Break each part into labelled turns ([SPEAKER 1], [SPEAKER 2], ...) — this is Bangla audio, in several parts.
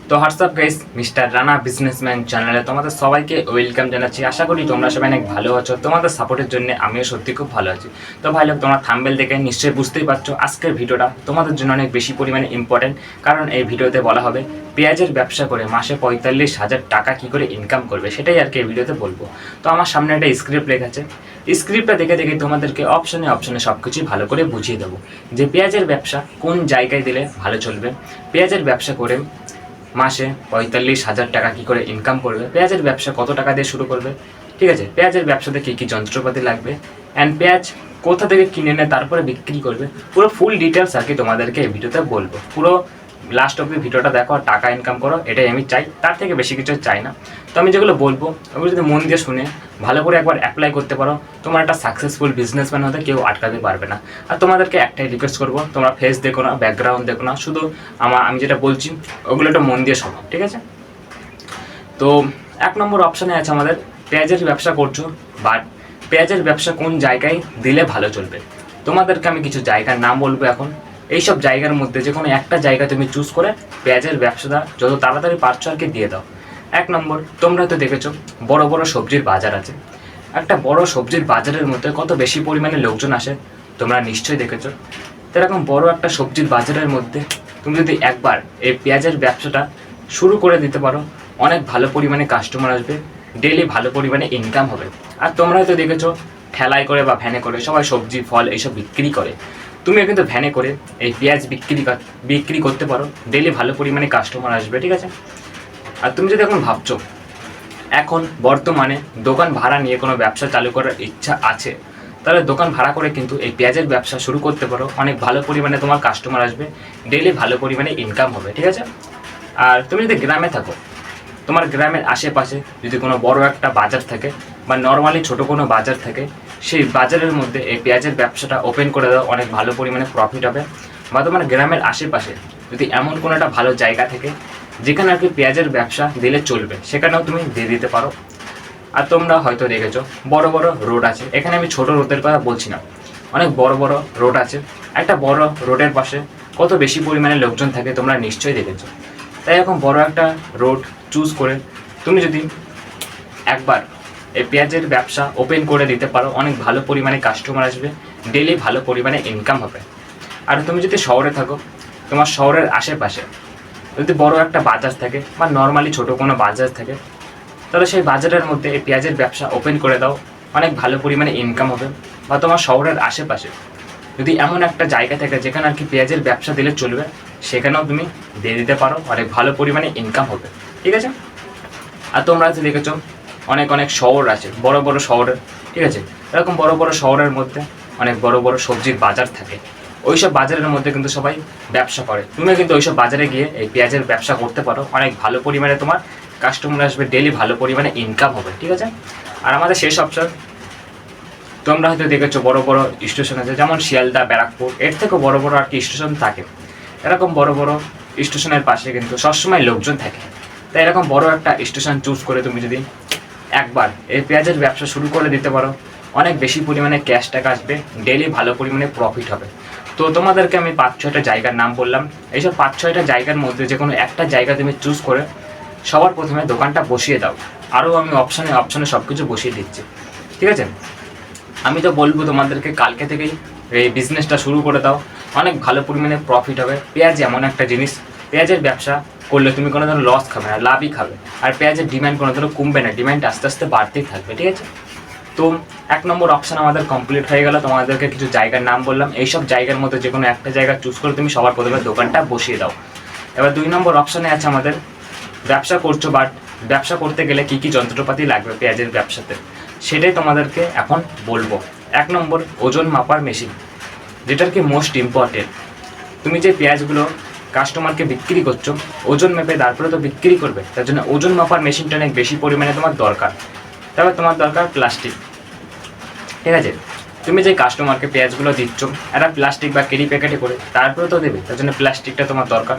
[SPEAKER 1] তো WhatsApp guys, mister Rana businessman চ্যানেলে তোমাদের সবাইকে ওয়েলকাম জানাচ্ছি। আশা করি তোমরা সবাই অনেক ভালো আছো। তোমাদের সাপোর্টের জন্য আমিও সত্যি খুব ভালো আছি। তো ভাই লোক, তোমরা থাম্বনেল দেখে নিশ্চয়ই বুঝতেই পারছো আজকের ভিডিওটা তোমাদের জন্য অনেক বেশি পরিমাণে ইম্পর্টেন্ট। কারণ এই ভিডিওতে বলা হবে পেঁয়াজের ব্যবসা করে মাসে 45,000 টাকা কী করে ইনকাম করবে, সেটাই আর কি এই ভিডিওতে বলবো। তো আমার সামনে একটা স্ক্রিপ্ট লেখা আছে, স্ক্রিপ্টটা দেখে দেখে তোমাদেরকে অপশনে অপশনে সব কিছুই ভালো করে বুঝিয়ে দেবো যে পেঁয়াজের ব্যবসা কোন জায়গায় দিলে ভালো চলবে, পেঁয়াজের ব্যবসা করে মাসে 45,000 টাকা কী করে ইনকাম করবে, পেঁয়াজের ব্যবসা কত টাকা দিয়ে শুরু করবে, ঠিক আছে, পেঁয়াজের ব্যবসাতে কী কী যন্ত্রপাতি লাগবে, অ্যান্ড পেঁয়াজ কোথা থেকে কিনে নেয় তারপরে বিক্রি করবে, পুরো ফুল ডিটেলস আর কি তোমাদেরকে এই ভিডিওতে বলবো। পুরো লাস্ট অব্দি ভিডিওটা দেখো আর টাকা ইনকাম করো, এটাই আমি চাই, তার থেকে বেশি কিছু চাই না। তো আমি যেগুলো বলবো ওগুলো যদি মন দিয়ে শুনে ভালো করে একবার অ্যাপ্লাই করতে পারো, তোমার একটা সাকসেসফুল বিজনেসম্যান হতে কেউ আটকাতে পারবে না। আর তোমাদেরকে একটাই রিকোয়েস্ট করবো, তোমরা ফেস দেখো না, ব্যাকগ্রাউন্ড দেখো না, শুধু আমি যেটা বলছি ওগুলো একটু মন দিয়ে শোনো, ঠিক আছে। তো 1 নম্বর অপশানে আছে আমাদের পেঁয়াজের ব্যবসা করছো, বাট পেঁয়াজের ব্যবসা কোন জায়গায় দিলে ভালো চলবে। তোমাদেরকে আমি কিছু জায়গার নাম বলবো এখন। এইসব জায়গার মধ্যে যে কোনো একটা জায়গা তুমি চুজ করে পেঁয়াজের ব্যবসাটা যত তাড়াতাড়ি পারছো আর কি দিয়ে দাও। 1 নম্বর, তোমরা হয়তো দেখেছো বড় বড় সবজির বাজার আছে। একটা বড় সবজির বাজারের মধ্যে কত বেশি পরিমাণে লোকজন আসে তোমরা নিশ্চয়ই দেখেছো। তো এরকম বড় একটা সবজির বাজারের মধ্যে তুমি যদি একবার এই পেঁয়াজের ব্যবসাটা শুরু করে দিতে পারো, অনেক ভালো পরিমাণে কাস্টমার আসবে, ডেলি ভালো পরিমাণে ইনকাম হবে। আর তোমরা হয়তো দেখেছো ঠেলায় করে বা ভ্যানে করে সবাই সবজি ফল এইসব বিক্রি করে, তুমিও কিন্তু ভ্যানে করে এই পেঁয়াজ বিক্রি করতে পারো, ডেলি ভালো পরিমাণে কাস্টমার আসবে, ঠিক আছে। আর তুমি যদি এখন ভাবছো এখন বর্তমানে দোকান ভাড়া নিয়ে কোনো ব্যবসা চালু করার ইচ্ছা আছে, তাহলে দোকান ভাড়া করে কিন্তু এই পেঁয়াজের ব্যবসা শুরু করতে পারো, অনেক ভালো পরিমাণে তোমার কাস্টমার আসবে, ডেলি ভালো পরিমাণে ইনকাম হবে, ঠিক আছে। আর তুমি যদি গ্রামে থাকো, তোমার গ্রামের আশেপাশে যদি কোনো বড় একটা বাজার থাকে বা নর্মালি ছোটো কোনো বাজার থাকে, সেই বাজারের মধ্যে এই পেঁয়াজের ব্যবসাটা ওপেন করে দাও, অনেক ভালো পরিমাণে প্রফিট হবে। বা তোমার গ্রামের আশেপাশে যদি এমন কোনো একটা ভালো জায়গা থাকে যেখানে আর কি পেঁয়াজের ব্যবসা দিলে চলবে, সেখানেও তুমি দিয়ে দিতে পারো। আর তোমরা হয়তো দেখেছো বড় বড় রোড আছে, এখানে আমি ছোট রোডের কথা বলছি না, অনেক বড় বড় রোড আছে। একটা বড় রোডের পাশে কত বেশি পরিমাণে লোকজন থাকে তোমরা নিশ্চয়ই দেখেছো। তাই এরকম বড় একটা রোড চুজ করে তুমি যদি একবার এই পেঁয়াজের ব্যবসা ওপেন করে দিতে পারো, অনেক ভালো পরিমাণে কাস্টমার আসবে, ডেলি ভালো পরিমাণে ইনকাম হবে। আর তুমি যদি শহরে থাকো, তোমার শহরের আশেপাশে যদি বড় একটা বাজার থাকে বা নর্মালি ছোটো কোনো বাজার থাকে, তাহলে সেই বাজারের মধ্যে এই পেঁয়াজের ব্যবসা ওপেন করে দাও, অনেক ভালো পরিমাণে ইনকাম হবে। বা তোমার শহরের আশেপাশে যদি এমন একটা জায়গা থাকে যেখানে আর কি পেঁয়াজের ব্যবসা দিলে চলবে, সেখানেও তুমি দিয়ে দিতে পারো, অনেক ভালো পরিমাণে ইনকাম হবে, ঠিক আছে। আর তোমরা হয়তো দেখেছো অনেক অনেক শহর আছে, বড় বড় শহরের, ঠিক আছে, এরকম বড় বড় শহরের মধ্যে অনেক বড় বড় সবজির বাজার থাকে। ওইসব বাজারের মধ্যে কিন্তু সবাই ব্যবসা করে, তুমিও কিন্তু ওইসব বাজারে গিয়ে এই পেঁয়াজের ব্যবসা করতে পারো, অনেক ভালো পরিমাণে তোমার কাস্টমার আসবে, ডেলি ভালো পরিমাণে ইনকাম হবে, ঠিক আছে। আর আমাদের শেষ অপশন, তোমরা হয়তো দেখেছো বড় বড় স্টেশন আছে, যেমন শিয়ালদা, ব্যারাকপুর, এর থেকেও বড় বড় আর কি স্টেশন থাকে। এরকম বড় বড় স্টেশনের পাশে কিন্তু সবসময় লোকজন থাকে। তাই এরকম বড় একটা স্টেশন চুজ করে তুমি যদি একবার এই পেঁয়াজের ব্যবসা শুরু করে দিতে পারো, অনেক বেশি পরিমাণে ক্যাশ টাকা আসবে, ডেলি ভালো পরিমাণে প্রফিট হবে। তো তোমাদেরকে আমি 5-6টা জায়গার নাম বললাম, এইসব 5-6টা জায়গার মধ্যে যে কোনো একটা জায়গা তুমি চুজ করে সবার প্রথমে দোকানটা বসিয়ে দাও। আরও আমি অপশানে সব কিছু বসিয়ে দিচ্ছি, ঠিক আছে। আমি তো বলবো তোমাদেরকে কালকে থেকেই এই বিজনেসটা শুরু করে দাও, অনেক ভালো পরিমাণে প্রফিট হবে। পেঁয়াজ এমন একটা জিনিস, পেঁয়াজের ব্যবসা করলে তুমি কোনো ধরনের লস খাবে না, লাভই খাবে। আর পেঁয়াজের ডিমান্ড কোনো ধরনের কমবে না, ডিমান্ড আস্তে আস্তে বাড়তেই থাকবে, ঠিক আছে। তো 1 নম্বর অপশান আমাদের কমপ্লিট হয়ে গেল, তোমাদেরকে কিছু জায়গার নাম বললাম, এইসব জায়গার মধ্যে যে কোনো একটা জায়গা চুজ করে তুমি সবার প্রথমে দোকানটা বসিয়ে দাও। এবার 2 নম্বর অপশানে আছে আমাদের ব্যবসা করছো, বাট ব্যবসা করতে গেলে কী কী যন্ত্রপাতি লাগবে পেঁয়াজের ব্যবসাতে, সেটাই তোমাদেরকে এখন বলবো। 1 নম্বর ওজন মাপার মেশিন, যেটার কি মোস্ট ইম্পর্টেন্ট। তুমি যে পেঁয়াজগুলো কাস্টমারকে বিক্রি করছো, ওজন মেপে তারপরে তো বিক্রি করবে, তার জন্য ওজন মাপার মেশিনটা অনেক বেশি পরিমাণে তোমার দরকার। তবে তোমার দরকার প্লাস্টিক, ঠিক আছে। তুমি যে কাস্টমারকে পেঁয়াজগুলো দিচ্ছ একটা প্লাস্টিক বা কেরি প্যাকেটে করে তারপরে তো দেবে, তার জন্য প্লাস্টিকটা তোমার দরকার।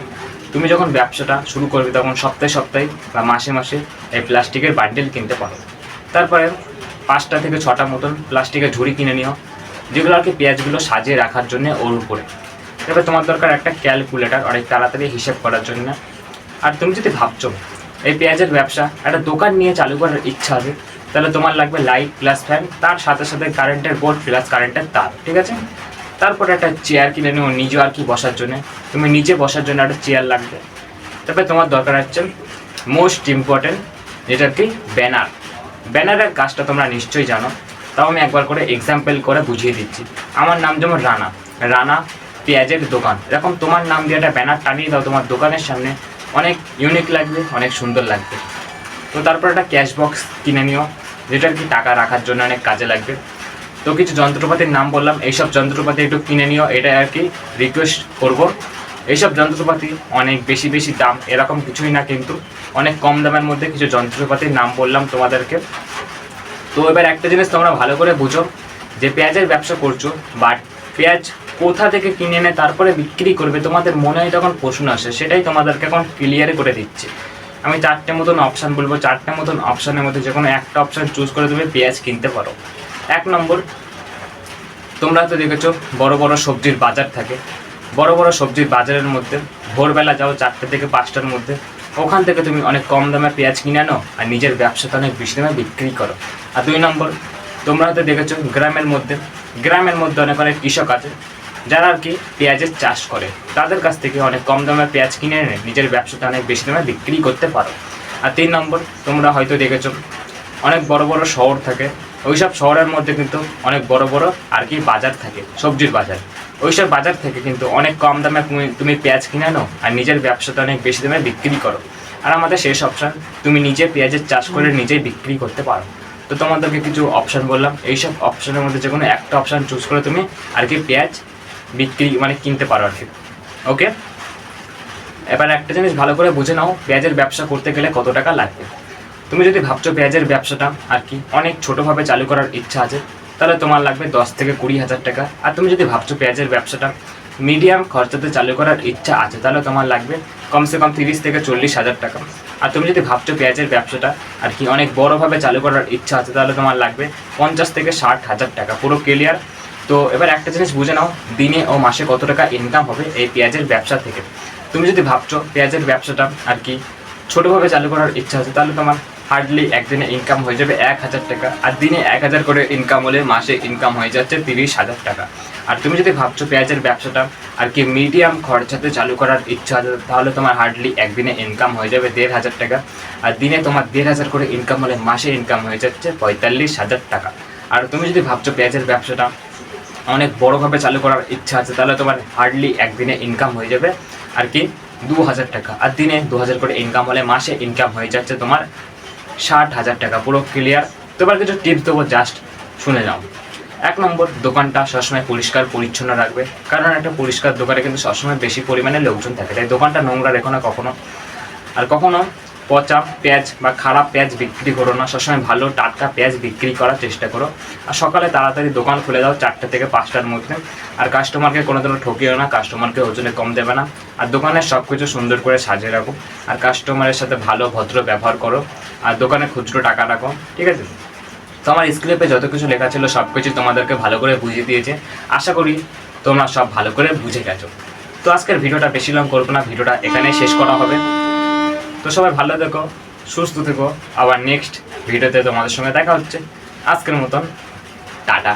[SPEAKER 1] তুমি যখন ব্যবসাটা শুরু করবে তখন সপ্তাহে সপ্তাহে বা মাসে মাসে এই প্লাস্টিকের বান্ডেল কিনতে পারো। তারপরে 5টা থেকে 6টা মতন প্লাস্টিকের ঝুড়ি কিনে নিও, যেগুলো আর কি পেঁয়াজগুলো সাজিয়ে রাখার জন্য ওর উপরে। এবার তোমার দরকার একটা ক্যালকুলেটার, অনেক তাড়াতাড়ি হিসেব করার জন্য। আর তুমি যদি ভাবছো এই পেঁয়াজের ব্যবসা একটা দোকান নিয়ে চালু করার ইচ্ছা আছে, তাহলে তোমার লাগবে লাইট প্লাস ফ্যান, তার সাথে সাথে কারেন্টের বোর্ড প্লাস কারেন্টের তার, ঠিক আছে। তারপরে একটা চেয়ার কিনে নিও নিজে আর কি বসার জন্য, তুমি নিজে বসার জন্য একটা চেয়ার লাগবে। তবে তোমার দরকার হচ্ছে মোস্ট ইম্পর্টেন্ট, যেটা কি ব্যানার। ব্যানারের কাজটা তোমরা নিশ্চয়ই জানো, তাও আমি একবার করে এক্সাম্পল করে বুঝিয়ে দিচ্ছি। আমার নাম যেমন রানা, রানা পেঁয়াজের দোকান, এরকম তোমার নাম দিয়ে একটা ব্যানার টানিয়ে দাও তোমার দোকানের সামনে, অনেক ইউনিক লাগবে, অনেক সুন্দর লাগবে। তো তারপর একটা ক্যাশ বক্স কিনে নিও, যেটা কি টাকা রাখার জন্য অনেক কাজে লাগবে। তো কিছু যন্ত্রপাতির নাম বললাম, এইসব যন্ত্রপাতি একটু কিনে নিও, এটা আর কি রিকোয়েস্ট করবো। এইসব যন্ত্রপাতি অনেক বেশি বেশি দাম এরকম কিছুই না, কিন্তু অনেক কম দামের মধ্যে কিছু যন্ত্রপাতির নাম বললাম তোমাদেরকে। তো এবার একটা জিনিস তোমরা ভালো করে বুঝো, যে পেঁয়াজের ব্যবসা করছো, বাট পেঁয়াজ কোথা থেকে কিনে এনে তারপরে বিক্রি করবে, তোমাদের মনে হয় তখন প্রশ্ন আসে, সেটাই তোমাদেরকে এখন ক্লিয়ার করে দিচ্ছি। আমি 4টে মতন অপশান বলবো, 4টে মতন অপশানের মধ্যে যে কোনো একটা অপশান চুজ করে তুমি পেঁয়াজ কিনতে পারো। 1 নম্বর, তোমরা তো দেখেছো বড় বড় সবজির বাজার থাকে, বড় বড় সবজির বাজারের মধ্যে ভোরবেলা যাও 4টে থেকে 5টার মধ্যে, ওখান থেকে তুমি অনেক কম দামে পেঁয়াজ কিনে আনো আর নিজের ব্যবসাতে অনেক বেশি দামে বিক্রি করো। আর 2 নম্বর, তোমরা হয়তো দেখেছো গ্রামের মধ্যে অনেক অনেক কৃষক আছে যারা আর কি পেঁয়াজের চাষ করে, তাদের কাছ থেকে অনেক কম দামে পেঁয়াজ কিনে এনে নিজের ব্যবসাটা অনেক বেশি দামে বিক্রি করতে পারো। আর 3 নম্বর, তোমরা হয়তো দেখেছো অনেক বড় বড় শহর থাকে, ওইসব শহরের মধ্যে কিন্তু অনেক বড় বড় আর কি বাজার থাকে, সবজির বাজার। ওইসব বাজার থেকে কিন্তু অনেক কম দামে তুমি পেঁয়াজ কিনে আনো আর নিজের ব্যবসাটা অনেক বেশি দামে বিক্রি করো। আর আমাদের শেষ অপশান, তুমি নিজে পেঁয়াজের চাষ করে নিজেই বিক্রি করতে পারো। তো তোমাদেরকে কিছু অপশান বললাম, এইসব অপশানের মধ্যে যে কোনো একটা অপশান চুজ করে তুমি আর কি পেঁয়াজ বিক্রি কিনতে পারো আর কি। ওকে, এবার একটা জিনিস ভালো করে বুঝে নাও, পেঁয়াজের ব্যবসা করতে গেলে কত টাকা লাগবে। তুমি যদি ভাবছো পেঁয়াজের ব্যবসাটা আর কি অনেক ছোটোভাবে চালু করার ইচ্ছা আছে, তাহলে তোমার লাগবে 10 থেকে 20,000 টাকা। আর তুমি যদি ভাবছো পেঁয়াজের ব্যবসাটা মিডিয়াম খরচাতে চালু করার ইচ্ছা আছে, তাহলে তোমার লাগবে কমসে কম 30 থেকে 40,000 টাকা। আর তুমি যদি ভাবছো পেঁয়াজের ব্যবসাটা আর কি অনেক বড়োভাবে চালু করার ইচ্ছা আছে, তাহলে তোমার লাগবে 50 থেকে 60,000 টাকা, পুরো ক্লিয়ার। তো এবার একটা জিনিস বুঝে নাও, দিনে ও মাসে কত টাকা ইনকাম হবে এই পেঁয়াজের ব্যবসা থেকে। তুমি যদি ভাবছো পেঁয়াজের ব্যবসাটা আর কি ছোটোভাবে চালু করার ইচ্ছা আছে, তাহলে তোমার হার্ডলি একদিনে ইনকাম হয়ে যাবে 1,000 টাকা। আর দিনে 1,000 করে ইনকাম হলে মাসে ইনকাম হয়ে যাচ্ছে 30,000 টাকা। আর তুমি যদি ভাবছো পেঁয়াজের ব্যবসাটা আর কি মিডিয়াম খরচাতে চালু করার ইচ্ছা আছে, তাহলে তোমার হার্ডলি একদিনে ইনকাম হয়ে যাবে 1,500 টাকা। আর দিনে তোমার 1,500 করে ইনকাম হলে মাসে ইনকাম হয়ে যাচ্ছে 45,000 টাকা। আর তুমি যদি ভাবছো পেঁয়াজের ব্যবসাটা অনেক বড়োভাবে চালু করার ইচ্ছা আছে, তাহলে তোমার হার্ডলি একদিনে ইনকাম হয়ে যাবে আর কি 2,000 টাকা। আর দিনে 2,000 করে ইনকাম হলে মাসে ইনকাম হয়ে যাচ্ছে তোমার 60,000 টাকা, পুরো ক্লিয়ার। তো এবার কিছু টিপস দেবো, জাস্ট শুনে যাও। 1 নম্বর, দোকানটা সবসময় পরিষ্কার পরিচ্ছন্ন রাখবে, কারণ একটা পরিষ্কার দোকানে কিন্তু সবসময় বেশি পরিমাণে লোকজন থাকে, তাই দোকানটা নোংরা রেখো না কখনো। আর কখনো পচা পেঁয়াজ বা খারাপ পেঁয়াজ বিক্রি করো না, সবসময় ভালো টাটকা পেঁয়াজ বিক্রি করার চেষ্টা করো। আর সকালে তাড়াতাড়ি দোকান খুলে দাও 4টে থেকে 5টার মধ্যে। আর কাস্টমারকে কোনো দিনও ঠকিও না, কাস্টমারকে ওজনে কম দেবে না। আর দোকানের সব কিছু সুন্দর করে সাজিয়ে রাখো, আর কাস্টমারের সাথে ভালো ভদ্র ব্যবহার করো। আর দোকানে খুচরো টাকা রাখো, ঠিক আছে। তো আমার স্ক্রিপ্টে যত কিছু লেখা ছিল সব কিছু তোমাদেরকে ভালো করে বুঝিয়ে দিয়েছে, আশা করি তোমরা সব ভালো করে বুঝে গেছো। তো আজকের ভিডিওটা বেশি লং করবো না, ভিডিওটা এখানেই শেষ করা হবে। তো সবাই ভালো থেকো, সুস্থ থেকো, আবার নেক্সট ভিডিওতে তোমাদের সঙ্গে দেখা হচ্ছে। আজকের মতন টাটা।